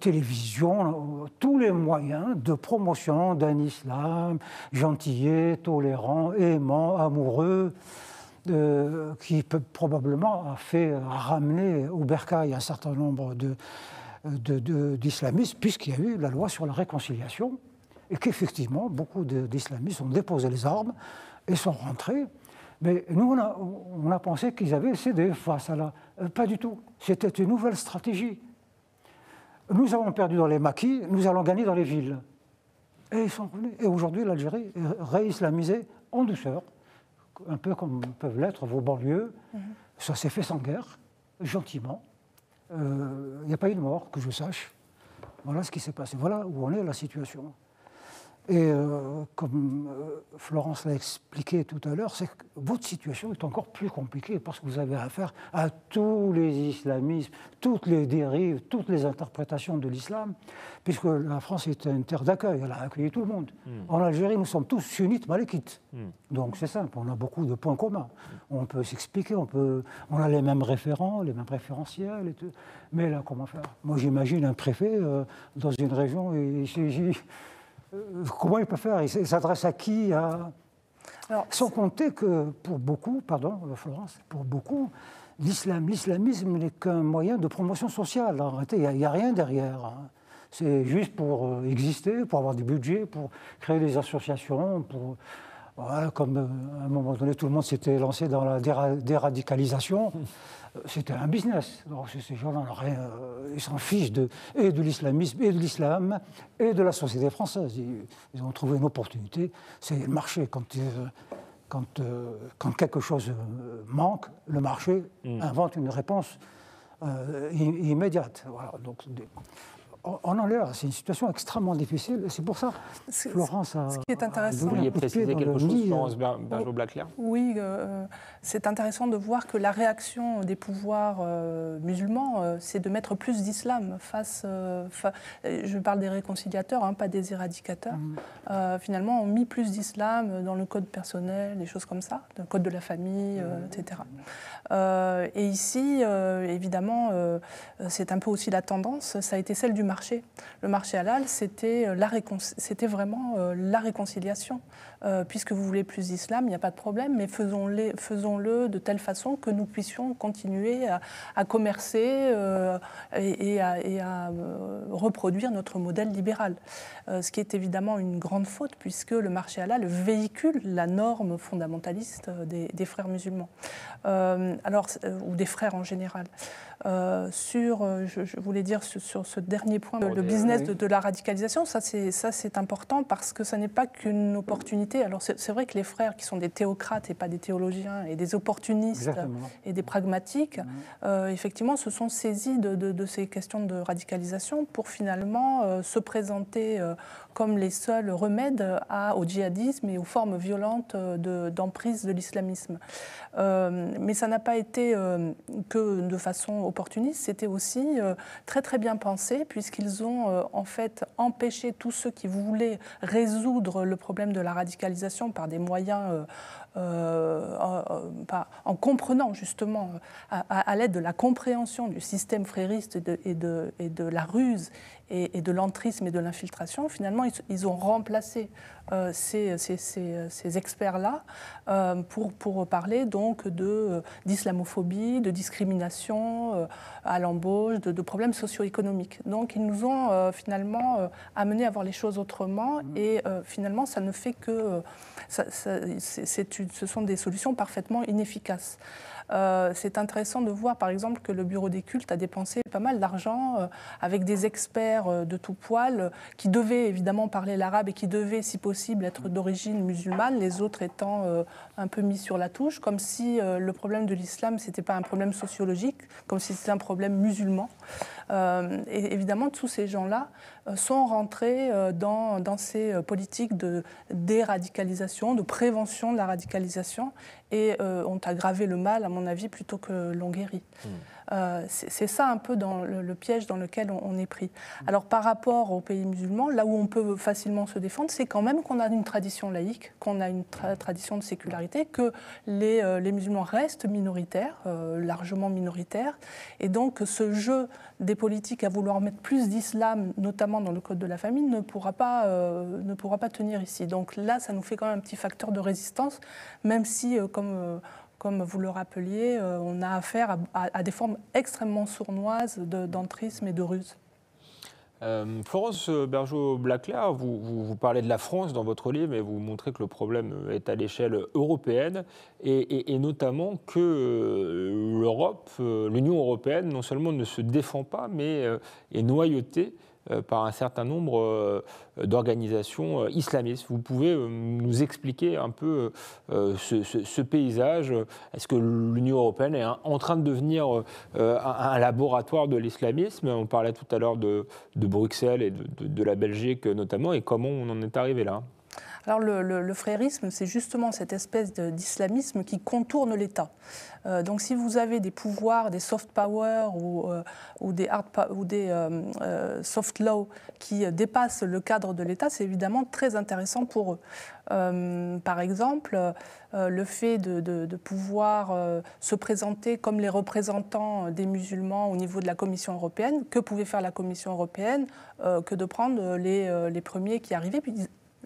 télévision, tous les moyens de promotion d'un islam gentillet, tolérant, aimant, amoureux, qui probablement a ramené au bercail un certain nombre d'islamistes, puisqu'il y a eu la loi sur la réconciliation, et qu'effectivement, beaucoup d'islamistes ont déposé les armes et sont rentrés. Mais nous, on a pensé qu'ils avaient cédé face à la... Pas du tout. C'était une nouvelle stratégie. Nous avons perdu dans les maquis, nous allons gagner dans les villes. Et ils sont revenus. Et aujourd'hui, l'Algérie est réislamisée en douceur, un peu comme peuvent l'être vos banlieues. Ça s'est fait sans guerre, gentiment. Il n'y a pas eu de mort, que je sache. Voilà ce qui s'est passé. Voilà où en est la situation. Et comme Florence l'a expliqué tout à l'heure, c'est que votre situation est encore plus compliquée parce que vous avez affaire à tous les islamismes, toutes les dérives, toutes les interprétations de l'islam, puisque la France est une terre d'accueil, elle a accueilli tout le monde. En Algérie, nous sommes tous sunnites malékites. Donc c'est simple, on a beaucoup de points communs. On peut s'expliquer, on a les mêmes référents, les mêmes référentiels, et tout. Mais là, comment faire? Moi, j'imagine un préfet dans une région, comment il peut faire? Il s'adresse à qui? Sans compter que pour beaucoup, pardon Florence, pour beaucoup, l'islamisme n'est qu'un moyen de promotion sociale. Il n'y a rien derrière. C'est juste pour exister, pour avoir des budgets, pour créer des associations, voilà, comme à un moment donné tout le monde s'était lancé dans la déradicalisation. C'était un business. Donc, ces gens-là, ils s'en fichent de l'islamisme, et de l'islam, et de la société française. Ils ont trouvé une opportunité. C'est le marché. Quand quelque chose manque, le marché invente une réponse immédiate. Voilà. Donc, on en est là. C'est une situation extrêmement difficile. Et c'est pour ça que Florence a... Ce qui est intéressant... Vous vouliez préciser quelque chose, Florence Bergeaud-Blaclair ? Oui, c'est intéressant de voir que la réaction des pouvoirs musulmans, c'est de mettre plus d'islam face... je parle des réconciliateurs, pas des éradicateurs. Finalement, on mis plus d'islam dans le code personnel, des choses comme ça, dans le code de la famille, etc. Et ici, évidemment, c'est un peu aussi la tendance, ça a été celle du marché. Le marché halal, c'était vraiment la réconciliation. Puisque vous voulez plus d'islam, il n'y a pas de problème, mais faisons-le de telle façon que nous puissions continuer à commercer et à reproduire notre modèle libéral. Ce qui est évidemment une grande faute, puisque le marché halal véhicule la norme fondamentaliste des frères musulmans, ou des frères en général. Je voulais dire sur ce dernier premier point, le business de la radicalisation, ça c'est important parce que ça n'est pas qu'une opportunité. Alors c'est vrai que les frères qui sont des théocrates et pas des théologiens et des opportunistes et des pragmatiques, effectivement se sont saisis de ces questions de radicalisation pour finalement se présenter comme les seuls remèdes au djihadisme et aux formes violentes d'emprise de l'islamisme. Mais ça n'a pas été que de façon opportuniste, c'était aussi très très bien pensé, puisqu'ils ont en fait empêché tous ceux qui voulaient résoudre le problème de la radicalisation par des moyens en comprenant justement à l'aide de la compréhension du système frériste et de la ruse et de l'entrisme et de l'infiltration. Finalement, ils ont remplacé ces experts-là pour parler donc d'islamophobie, de discrimination à l'embauche, de problèmes socio-économiques. Donc ils nous ont finalement amené à voir les choses autrement et finalement ça ne fait que... ce sont des solutions parfaitement inefficaces. C'est intéressant de voir par exemple que le Bureau des cultes a dépensé pas mal d'argent avec des experts de tout poil qui devaient évidemment parler l'arabe et qui devaient si possible être d'origine musulmane, les autres étant un peu mis sur la touche, comme si le problème de l'islam c'était pas un problème sociologique, comme si c'était un problème musulman. Et évidemment tous ces gens-là sont rentrés dans ces politiques de déradicalisation, de prévention de la radicalisation et ont aggravé le mal, à mon avis, plutôt que l'ont guéri. C'est ça un peu dans le piège dans lequel on est pris. Alors par rapport aux pays musulmans, là où on peut facilement se défendre, c'est quand même qu'on a une tradition laïque, qu'on a une tradition de sécularité, que les musulmans restent minoritaires, largement minoritaires, et donc ce jeu des politiques à vouloir mettre plus d'islam, notamment dans le code de la famille, ne pourra pas tenir ici. Donc là, ça nous fait quand même un petit facteur de résistance, même si, comme vous le rappeliez, on a affaire à des formes extrêmement sournoises d'entrisme et de ruse. Florence Bergeaud-Blaclair, vous parlez de la France dans votre livre, mais vous montrez que le problème est à l'échelle européenne et notamment que l'Union européenne, non seulement ne se défend pas, mais est noyautée par un certain nombre d'organisations islamistes. Vous pouvez nous expliquer un peu ce paysage? Est-ce que l'Union européenne est en train de devenir un laboratoire de l'islamisme? On parlait tout à l'heure de Bruxelles et de la Belgique notamment, et comment on en est arrivé là? Alors le frérisme, c'est justement cette espèce d'islamisme qui contourne l'État. Donc si vous avez des pouvoirs, des soft power ou des soft law qui dépassent le cadre de l'État, c'est évidemment très intéressant pour eux. Par exemple, le fait de pouvoir se présenter comme les représentants des musulmans au niveau de la Commission européenne, que pouvait faire la Commission européenne que de prendre les premiers qui arrivaient, puis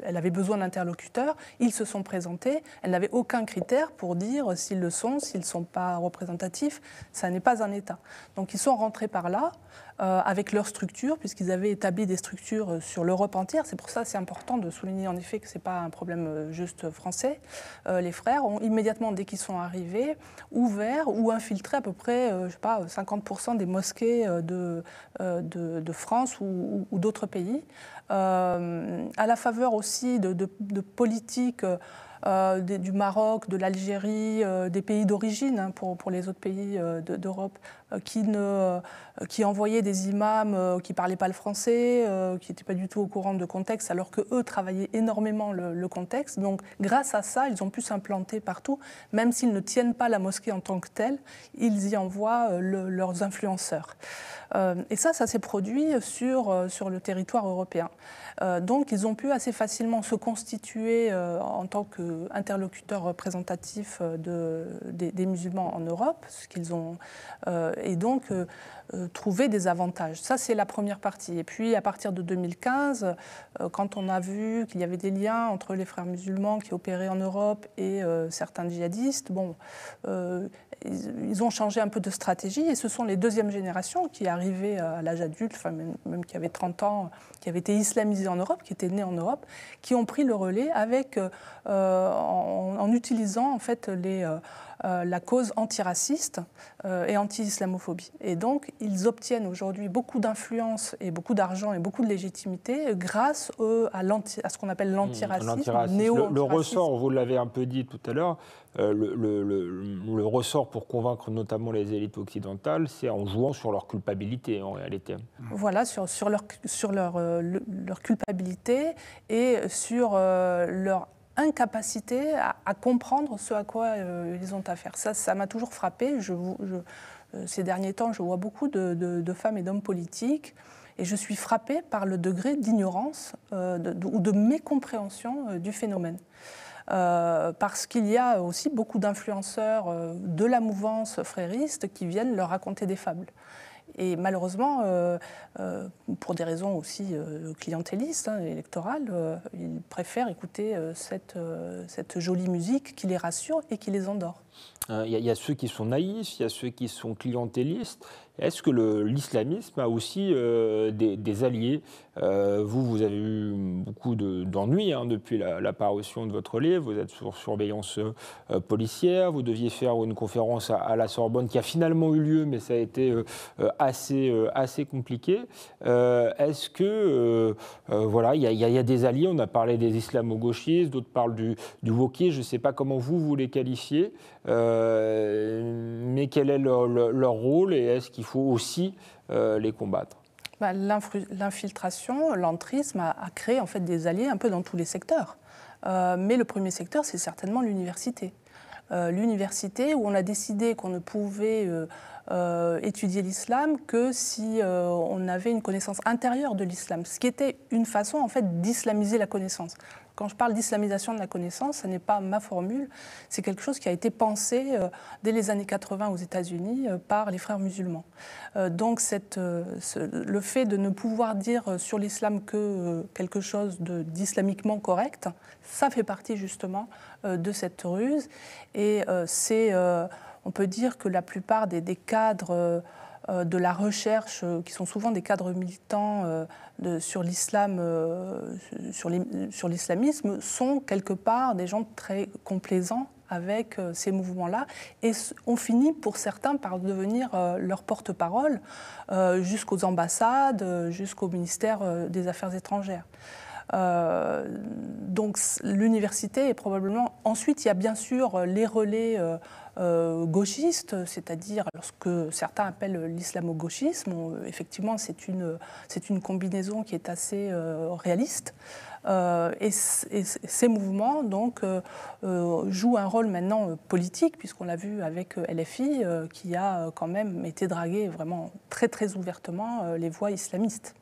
elle avait besoin d'interlocuteurs, ils se sont présentés, elle n'avait aucun critère pour dire s'ils le sont, s'ils ne sont pas représentatifs, ça n'est pas un État. Donc ils sont rentrés par là, avec leur structure, puisqu'ils avaient établi des structures sur l'Europe entière. C'est pour ça que c'est important de souligner en effet que ce n'est pas un problème juste français. Les frères ont immédiatement, dès qu'ils sont arrivés, ouvert ou infiltré à peu près, 50% des mosquées de France ou d'autres pays, à la faveur aussi de politiques du Maroc, de l'Algérie, des pays d'origine pour les autres pays d'Europe, qui envoyaient des imams qui ne parlaient pas le français, qui n'étaient pas du tout au courant de contexte, alors qu'eux travaillaient énormément le contexte. Donc grâce à ça, ils ont pu s'implanter partout, même s'ils ne tiennent pas la mosquée en tant que telle, ils y envoient leurs influenceurs. Et ça s'est produit sur le territoire européen. Donc ils ont pu assez facilement se constituer en tant qu'interlocuteurs représentatifs des musulmans en Europe, et donc trouver des avantages. Ça, c'est la première partie. Et puis, à partir de 2015, quand on a vu qu'il y avait des liens entre les frères musulmans qui opéraient en Europe et certains djihadistes, ils ont changé un peu de stratégie, et ce sont les deuxièmes générations qui arrivaient à l'âge adulte, enfin même qui avaient 30 ans, qui avaient été islamisés en Europe, qui étaient nés en Europe, qui ont pris le relais avec en utilisant en fait la cause antiraciste et anti-islamophobie. Et donc, ils obtiennent aujourd'hui beaucoup d'influence et beaucoup d'argent et beaucoup de légitimité grâce à ce qu'on appelle l'antiracisme, le ressort, vous l'avez un peu dit tout à l'heure, le ressort pour convaincre notamment les élites occidentales, c'est en jouant sur leur culpabilité en réalité. Voilà, sur leur culpabilité et sur leur incapacité à comprendre ce à quoi ils ont affaire. Ça m'a toujours frappée. Ces derniers temps, je vois beaucoup de femmes et d'hommes politiques et je suis frappée par le degré d'ignorance ou de mécompréhension du phénomène. Parce qu'il y a aussi beaucoup d'influenceurs de la mouvance frériste qui viennent leur raconter des fables. Et malheureusement, pour des raisons aussi clientélistes, électorales, ils préfèrent écouter cette jolie musique qui les rassure et qui les endort. Il y a ceux qui sont naïfs, il y a ceux qui sont clientélistes. Est-ce que l'islamisme a aussi des alliés ? Vous avez eu beaucoup d'ennuis depuis la parution de votre livre. Vous êtes sous surveillance policière. Vous deviez faire une conférence à la Sorbonne qui a finalement eu lieu, mais ça a été assez compliqué. Est-ce que voilà, il y a des alliés? On a parlé des islamo-gauchistes, d'autres parlent du wokisme. Je ne sais pas comment vous les qualifiez. Mais quel est leur rôle et est-ce qu'il faut aussi les combattre? L'infiltration, l'entrisme a créé en fait des alliés un peu dans tous les secteurs. Mais le premier secteur, c'est certainement l'université. L'université où on a décidé qu'on ne pouvait étudier l'islam que si on avait une connaissance intérieure de l'islam, ce qui était une façon en fait d'islamiser la connaissance. Quand je parle d'islamisation de la connaissance, ce n'est pas ma formule, c'est quelque chose qui a été pensé dès les années 80 aux États-Unis par les frères musulmans. Donc le fait de ne pouvoir dire sur l'islam que quelque chose d'islamiquement correct, ça fait partie justement de cette ruse. Et on peut dire que la plupart des cadres de la recherche, qui sont souvent des cadres militants sur l'islam, sur l'islamisme, sont quelque part des gens très complaisants avec ces mouvements-là et on finit pour certains par devenir leur porte-parole jusqu'aux ambassades, jusqu'au ministère des Affaires étrangères. Donc l'université est probablement... Ensuite, il y a bien sûr les relais gauchistes, c'est-à-dire ce que certains appellent l'islamo-gauchisme. Effectivement, c'est une combinaison qui est assez réaliste. Et ces mouvements donc, jouent un rôle maintenant politique, puisqu'on l'a vu avec LFI, qui a quand même été dragué vraiment très très ouvertement les voies islamistes.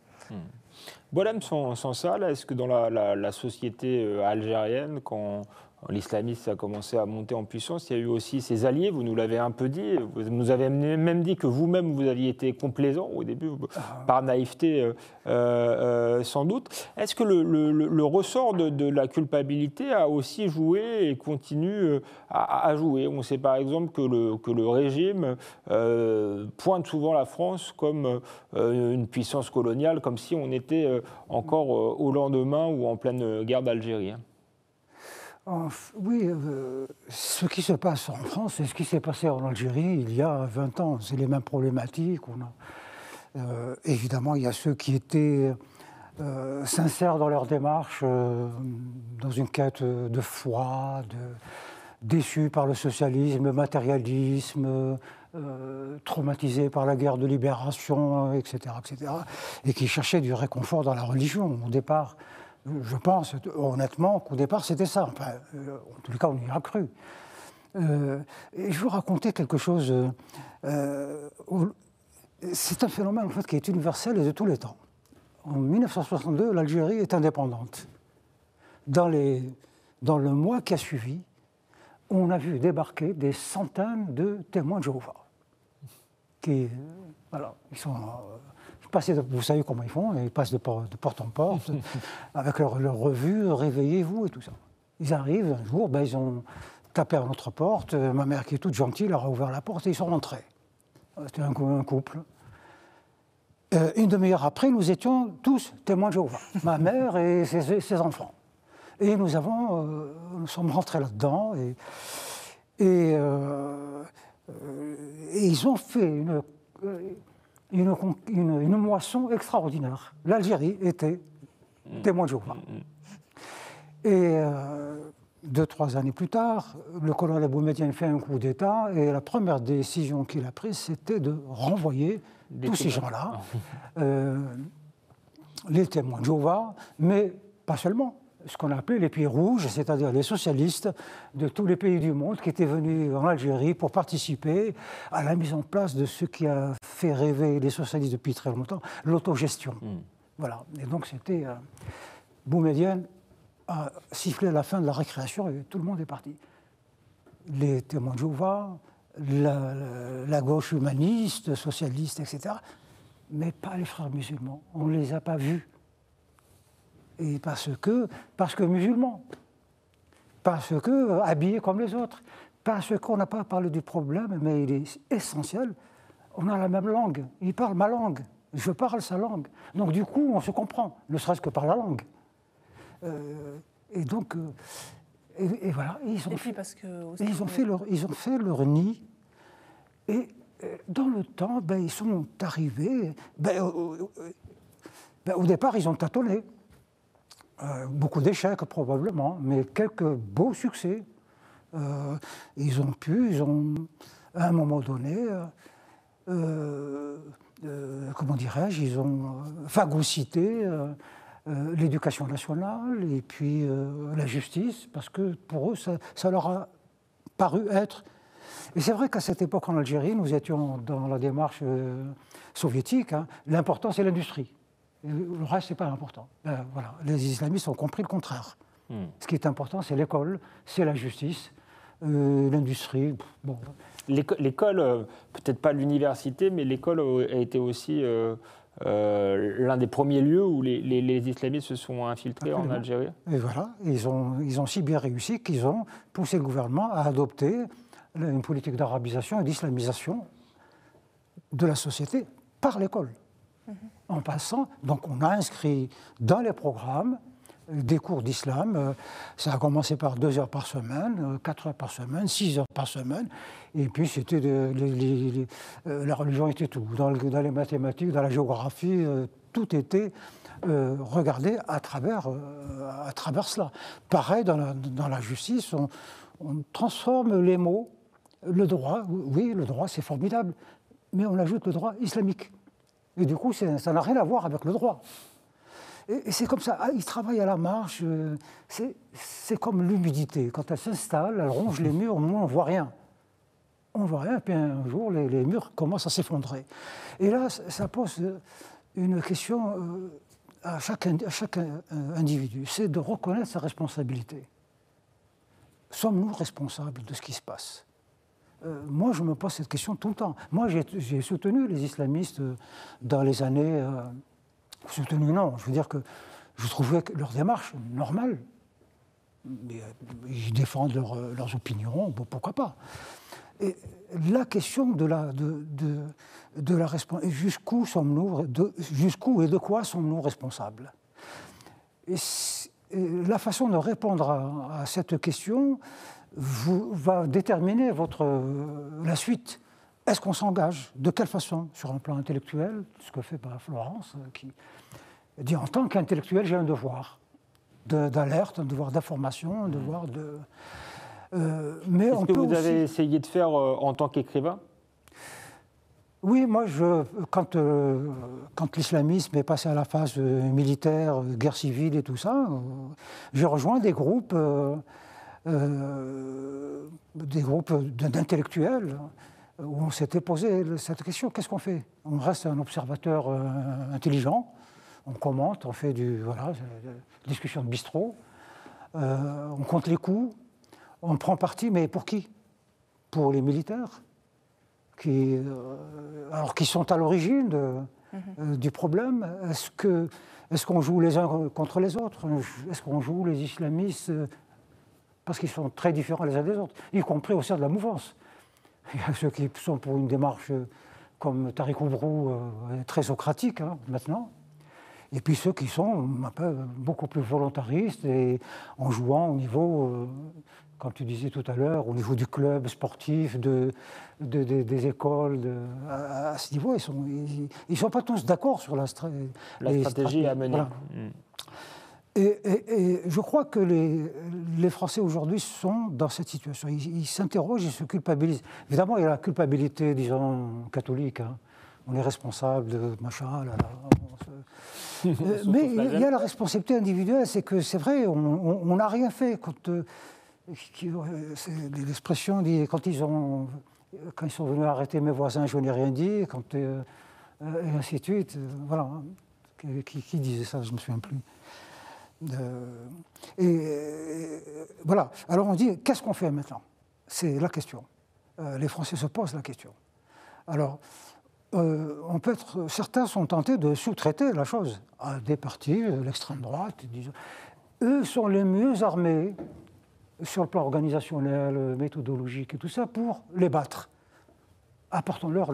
Boualem Sansal, est-ce que dans la société algérienne, quand l'islamisme a commencé à monter en puissance, il y a eu aussi ses alliés, vous nous l'avez un peu dit, vous nous avez même dit que vous-même vous aviez été complaisant au début, par naïveté sans doute. Est-ce que le ressort de la culpabilité a aussi joué et continue à jouer? On sait par exemple que le régime pointe souvent la France comme une puissance coloniale, comme si on était encore au lendemain ou en pleine guerre d'Algérie. Oui, ce qui se passe en France, c'est ce qui s'est passé en Algérie il y a 20 ans. C'est les mêmes problématiques. Évidemment, il y a ceux qui étaient sincères dans leur démarche, dans une quête de foi, déçus par le socialisme, matérialisme, traumatisés par la guerre de libération, etc., et qui cherchaient du réconfort dans la religion. Au départ, je pense honnêtement qu'au départ c'était ça. Enfin, en tout cas, on y a cru. Et je veux raconter quelque chose. C'est un phénomène en fait, qui est universel et de tous les temps. En 1962, l'Algérie est indépendante. Dans le mois qui a suivi, on a vu débarquer des centaines de témoins de Jéhovah. Voilà, ils sont... vous savez comment ils font, ils passent de porte en porte, avec leur revue, réveillez-vous et tout ça. Ils arrivent un jour, ils ont tapé à notre porte, ma mère qui est toute gentille leur a ouvert la porte et ils sont rentrés. C'était un couple. Une demi-heure après, nous étions tous témoins de Jéhovah, ma mère et ses enfants. Et nous sommes rentrés là-dedans et ils ont fait une moisson extraordinaire. L'Algérie était témoin de Jéhovah. Et 2-3 années plus tard, le colonel Boumedienne fait un coup d'État et la première décision qu'il a prise, c'était de renvoyer tous ces gens-là, les témoins de Jéhovah, mais pas seulement. Ce qu'on appelait les pieds rouges, c'est-à-dire les socialistes de tous les pays du monde qui étaient venus en Algérie pour participer à la mise en place de ce qui a fait rêver les socialistes depuis très longtemps, l'autogestion. Voilà. Et donc c'était Boumedienne a sifflé la fin de la récréation et tout le monde est parti. Les témoins de Jéhovah, la gauche humaniste, socialiste, etc. Mais pas les frères musulmans. On ne les a pas vus. Et parce que musulmans, parce que habillés comme les autres, parce qu'on n'a pas parlé du problème, mais il est essentiel. On a la même langue, il parle ma langue, je parle sa langue. Donc du coup, on se comprend, ne serait-ce que par la langue. Et donc, et voilà, ils ont fait leur nid. Et dans le temps, ils sont arrivés. Au départ, ils ont tâtonné. Beaucoup d'échecs probablement, mais quelques beaux succès. Ils ont, à un moment donné, comment dirais-je, ils ont phagocyté l'éducation nationale et puis la justice, parce que pour eux, ça leur a paru être... Et c'est vrai qu'à cette époque en Algérie, nous étions dans la démarche soviétique, hein, l'important c'est l'industrie. Le reste, ce n'est pas important. Voilà. Les islamistes ont compris le contraire. Ce qui est important, c'est l'école, c'est la justice, l'industrie. Bon. L'école, peut-être pas l'université, mais l'école a été aussi l'un des premiers lieux où les islamistes se sont infiltrés. Absolument. En Algérie. Et voilà, ils ont si bien réussi qu'ils ont poussé le gouvernement à adopter une politique d'arabisation et d'islamisation de la société par l'école. En passant, donc on a inscrit dans les programmes des cours d'islam. Ça a commencé par 2 heures par semaine, 4 heures par semaine, 6 heures par semaine. Et puis c'était la religion était tout. Dans les mathématiques, dans la géographie, tout était regardé à travers cela. Pareil, dans la justice, on transforme les mots. Le droit, oui, le droit c'est formidable, mais on ajoute le droit islamique. Et du coup, ça n'a rien à voir avec le droit. Et c'est comme ça, ils travaillent à la marche, c'est comme l'humidité. Quand elle s'installe, elle ronge les murs, au moment où on ne voit rien. On ne voit rien, puis un jour, les murs commencent à s'effondrer. Et là, ça pose une question à chaque individu, c'est de reconnaître sa responsabilité. Sommes-nous responsables de ce qui se passe ? Moi, je me pose cette question tout le temps. Moi, j'ai soutenu les islamistes dans les années... soutenu, non. Je veux dire que je trouvais que leur démarche normale. Ils défendent leurs opinions, bon, pourquoi pas. Et la question de la responsabilité, jusqu'où sommes-nous, jusqu'où et de quoi sommes-nous responsables ? Et la façon de répondre à cette question va déterminer la suite. Est-ce qu'on s'engage ? De quelle façon ? Sur un plan intellectuel, ce que fait Florence, qui dit en tant qu'intellectuel, j'ai un devoir d'alerte, un devoir d'information, un devoir de... mais est-ce que vous avez essayé de faire en tant qu'écrivain ? Oui, moi, quand l'islamisme est passé à la phase militaire, guerre civile et tout ça, j'ai rejoint des groupes d'intellectuels où on s'était posé cette question, qu'est-ce qu'on fait ? On reste un observateur intelligent, on commente, on fait discussion de bistrot, on compte les coups, on prend parti, mais pour qui ? Pour les militaires qui sont à l'origine du problème. Est-ce qu'on joue les uns contre les autres ? Est-ce qu'on joue les islamistes parce qu'ils sont très différents les uns des autres, y compris au sein de la mouvance. Il y a ceux qui sont pour une démarche comme Tariq Oubrou, très socratique maintenant. Et puis ceux qui sont un peu, beaucoup plus volontaristes et en jouant au niveau, comme tu disais tout à l'heure, au niveau du club sportif, des écoles, à ce niveau, ils sont pas tous d'accord sur la stratégie à mener. Voilà. Et je crois que les Français aujourd'hui sont dans cette situation. Ils s'interrogent, ils se culpabilisent. Évidemment, il y a la culpabilité, disons, catholique. Hein. On est responsable de machin, là. Mais il y a la responsabilité individuelle, c'est que c'est vrai, on n'a rien fait. L'expression dit quand ils sont venus arrêter mes voisins, je n'ai rien dit, et ainsi de suite. Voilà. Qui disait ça, je ne me souviens plus. Voilà. Alors on dit, qu'est-ce qu'on fait maintenant? C'est la question. Les Français se posent la question. Alors, certains sont tentés de sous-traiter la chose à des partis de l'extrême droite. Disons. Eux sont les mieux armés sur le plan organisationnel, méthodologique et tout ça pour les battre. Apportons-leur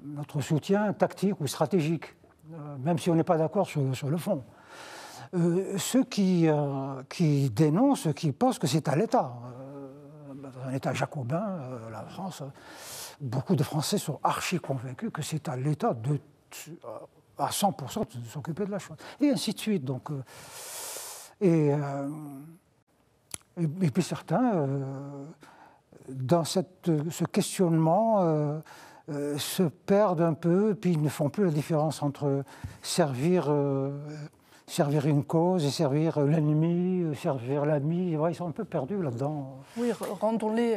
notre soutien tactique ou stratégique, même si on n'est pas d'accord sur le fond. Ceux qui dénoncent, qui pensent que c'est à l'État, un État jacobin, la France, beaucoup de Français sont archi convaincus que c'est à l'État à 100% de s'occuper de la chose. Et ainsi de suite. Donc, et puis certains, dans ce questionnement, se perdent un peu, puis ils ne font plus la différence entre servir une cause et servir l'ennemi, servir l'ami. Ils sont un peu perdus là-dedans. Oui, rendons-les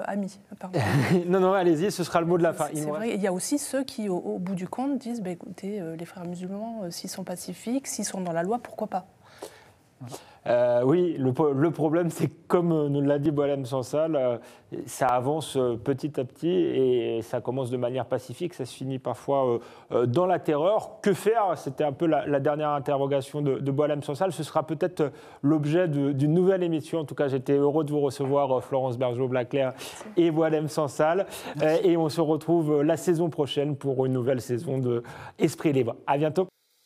amis. Pardon. Non, allez-y, ce sera le mot de la fin. C'est vrai, il y a aussi ceux qui, au bout du compte, disent écoutez, les frères musulmans, s'ils sont pacifiques, s'ils sont dans la loi, pourquoi pas? Oui, le problème, c'est que comme nous l'a dit Boualem Sansal, ça avance petit à petit et ça commence de manière pacifique, ça se finit parfois dans la terreur. Que faire? C'était un peu la dernière interrogation de Boualem Sansal. Ce sera peut-être l'objet d'une nouvelle émission. En tout cas, j'étais heureux de vous recevoir, Florence Bergeaud-Blaclair et Boualem Sansal. Et on se retrouve la saison prochaine pour une nouvelle saison de Esprit Libre. À bientôt.